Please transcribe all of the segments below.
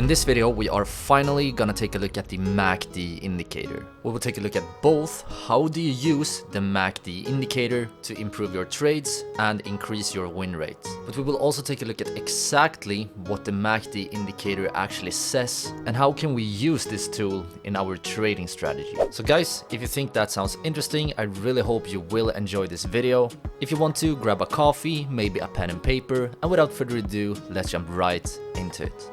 In this video, we are finally gonna take a look at the MACD indicator. We will take a look at both how do you use the MACD indicator to improve your trades and increase your win rates. But we will also take a look at exactly what the MACD indicator actually says and how can we use this tool in our trading strategy. So guys, if you think that sounds interesting, I really hope you will enjoy this video. If you want to, grab a coffee, maybe a pen and paper, and without further ado, let's jump right into it.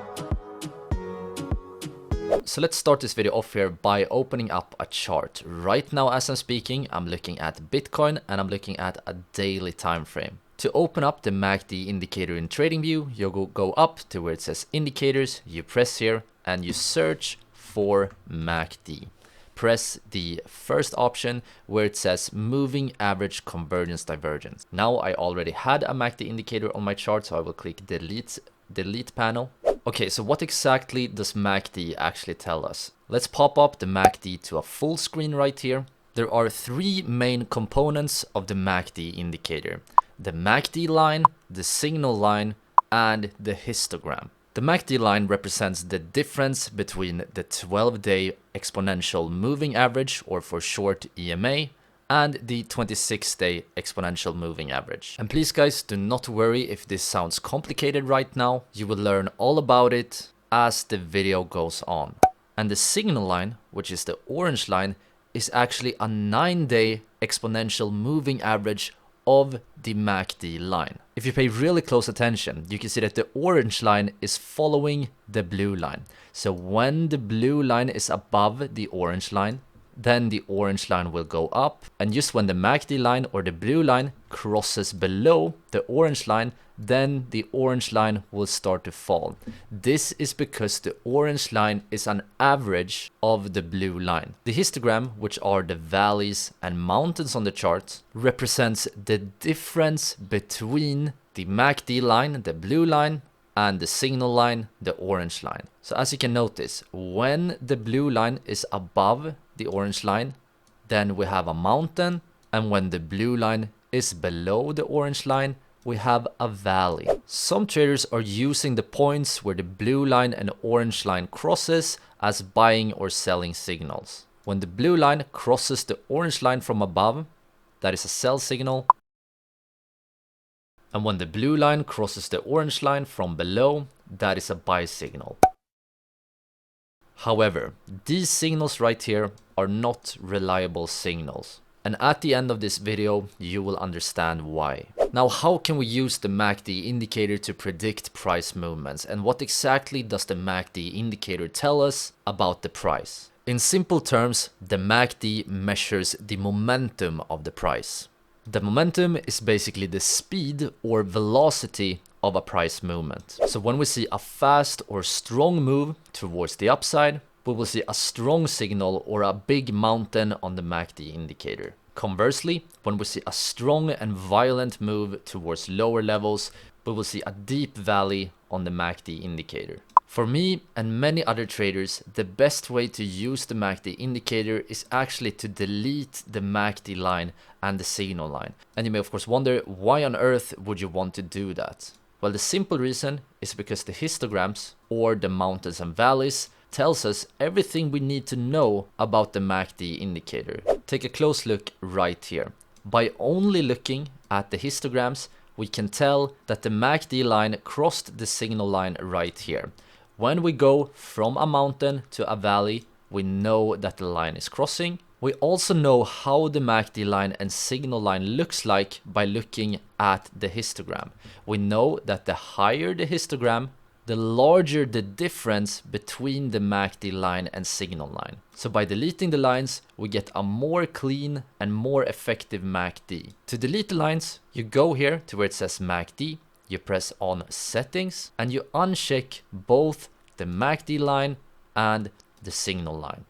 So let's start this video off here by opening up a chart. Right now as I'm speaking, I'm looking at Bitcoin and I'm looking at a daily time frame. To open up the MACD indicator in TradingView, you go up to where it says indicators, you press here and you search for MACD. Press the first option where it says moving average convergence divergence. Now I already had a MACD indicator on my chart, so I will click delete panel. Okay, so what exactly does MACD actually tell us? Let's pop up the MACD to a full screen right here. There are three main components of the MACD indicator: the MACD line, the signal line, and the histogram. The MACD line represents the difference between the 12-day exponential moving average, or for short EMA, and the 26-day exponential moving average. And please guys, do not worry if this sounds complicated right now. You will learn all about it as the video goes on. And the signal line, which is the orange line, is actually a 9-day exponential moving average of the MACD line. If you pay really close attention, you can see that the orange line is following the blue line. So when the blue line is above the orange line, then the orange line will go up, and just when the MACD line or the blue line crosses below the orange line, then the orange line will start to fall. This is because the orange line is an average of the blue line. The histogram, which are the valleys and mountains on the chart, represents the difference between the MACD line, the blue line, and the signal line, the orange line. So as you can notice, when the blue line is above the orange line, then we have a mountain, and when the blue line is below the orange line, we have a valley. Some traders are using the points where the blue line and orange line crosses as buying or selling signals. When the blue line crosses the orange line from above, that is a sell signal. And when the blue line crosses the orange line from below, that is a buy signal. However, these signals right here are not reliable signals. And at the end of this video, you will understand why. Now, how can we use the MACD indicator to predict price movements? And what exactly does the MACD indicator tell us about the price? In simple terms, the MACD measures the momentum of the price. The momentum is basically the speed or velocity of a price movement. So when we see a fast or strong move towards the upside, we will see a strong signal or a big mountain on the MACD indicator. Conversely, when we see a strong and violent move towards lower levels, we will see a deep valley on the MACD indicator. For me and many other traders, the best way to use the MACD indicator is actually to delete the MACD line and the signal line. And you may of course wonder, why on earth would you want to do that? Well, the simple reason is because the histograms, or the mountains and valleys, tells us everything we need to know about the MACD indicator. Take a close look right here. By only looking at the histograms, we can tell that the MACD line crossed the signal line right here. When we go from a mountain to a valley, we know that the line is crossing. We also know how the MACD line and signal line looks like by looking at the histogram. We know that the higher the histogram, the larger the difference between the MACD line and signal line. So by deleting the lines, we get a more clean and more effective MACD. To delete the lines, you go here to where it says MACD, you press on settings, and you uncheck both the MACD line and the signal line.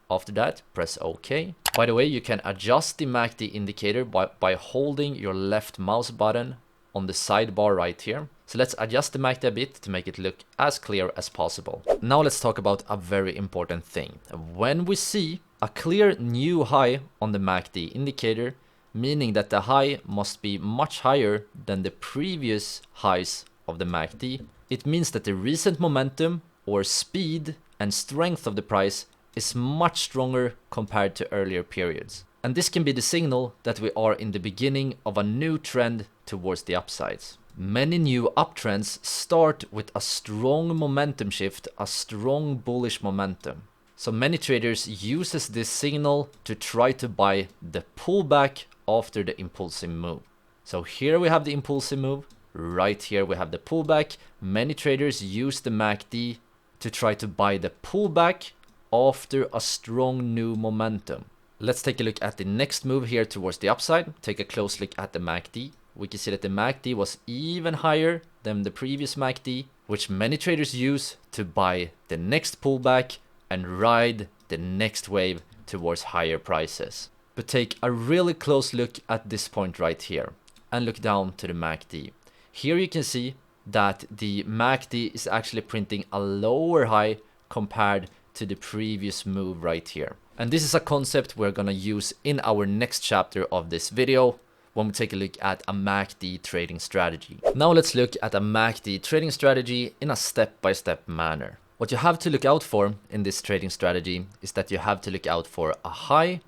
After that, press OK. By the way, you can adjust the MACD indicator by holding your left mouse button on the sidebar right here. So let's adjust the MACD a bit to make it look as clear as possible. Now let's talk about a very important thing. When we see a clear new high on the MACD indicator, meaning that the high must be much higher than the previous highs of the MACD, it means that the recent momentum or speed and strength of the price is much stronger compared to earlier periods. And this can be the signal that we are in the beginning of a new trend towards the upsides. Many new uptrends start with a strong momentum shift, a strong bullish momentum. So many traders uses this signal to try to buy the pullback after the impulsive move. So here we have the impulsive move, right here we have the pullback. Many traders use the MACD to try to buy the pullback after a strong new momentum. Let's take a look at the next move here towards the upside. Take a close look at the MACD. We can see that the MACD was even higher than the previous MACD, which many traders use to buy the next pullback and ride the next wave towards higher prices. But take a really close look at this point right here and look down to the MACD. Here you can see that the MACD is actually printing a lower high compared to the previous move right here. And this is a concept we're gonna use in our next chapter of this video when we take a look at a MACD trading strategy. Now let's look at a MACD trading strategy in a step-by-step manner. What you have to look out for in this trading strategy is that you have to look out for a high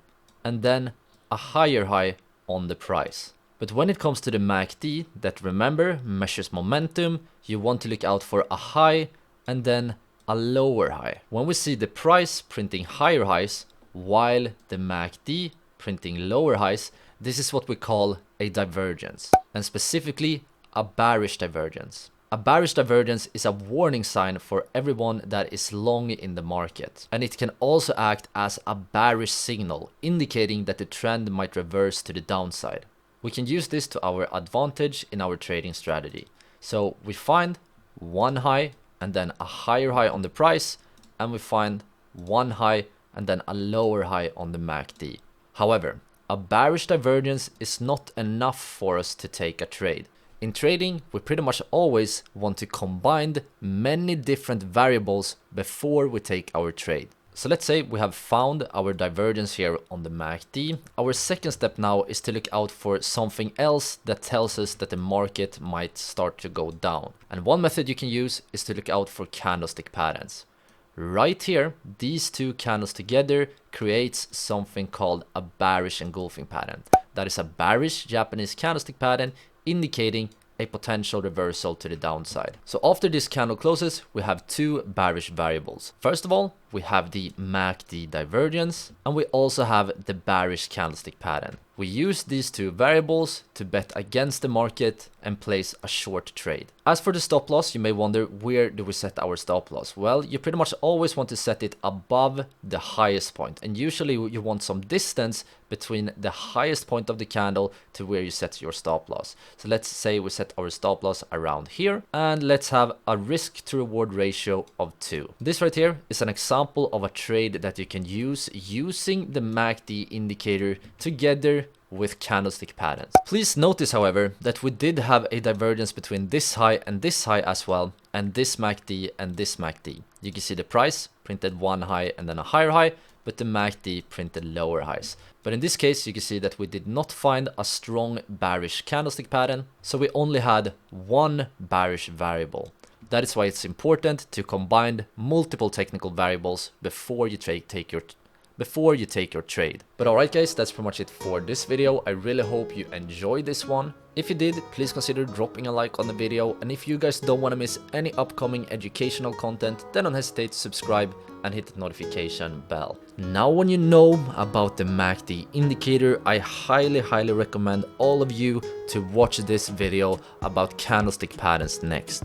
and then a higher high on the price. But when it comes to the MACD, that remember measures momentum, you want to look out for a high and then a lower high. When we see the price printing higher highs while the MACD printing lower highs, this is what we call a divergence, and specifically a bearish divergence. A bearish divergence is a warning sign for everyone that is long in the market, and it can also act as a bearish signal indicating that the trend might reverse to the downside. We can use this to our advantage in our trading strategy. So we find one high and then a higher high on the price, and we find one high and then a lower high on the MACD. However, a bearish divergence is not enough for us to take a trade. In trading, we pretty much always want to combine many different variables before we take our trade. So let's say we have found our divergence here on the MACD. Our second step now is to look out for something else that tells us that the market might start to go down. And one method you can use is to look out for candlestick patterns. Right here, these two candles together creates something called a bearish engulfing pattern. That is a bearish Japanese candlestick pattern indicating a potential reversal to the downside. So after this candle closes, we have two bearish variables. First of all, we have the MACD divergence, and we also have the bearish candlestick pattern. We use these two variables to bet against the market and place a short trade. As for the stop loss, you may wonder, where do we set our stop loss? Well, you pretty much always want to set it above the highest point, and usually you want some distance between the highest point of the candle to where you set your stop loss. So let's say we set our stop loss around here, and let's have a risk to reward ratio of 2. This right here is an example of a trade that you can use using the MACD indicator together with candlestick patterns. Please notice, however, that we did have a divergence between this high and this high as well, and this MACD and this MACD. You can see the price printed one high and then a higher high, but the MACD printed lower highs. But in this case, you can see that we did not find a strong bearish candlestick pattern, so we only had one bearish variable. That is why it's important to combine multiple technical variables before you take your trade. But alright guys, that's pretty much it for this video. I really hope you enjoyed this one. If you did, please consider dropping a like on the video, and if you guys don't want to miss any upcoming educational content, then don't hesitate to subscribe and hit the notification bell. Now when you know about the MACD indicator, I highly recommend all of you to watch this video about candlestick patterns next.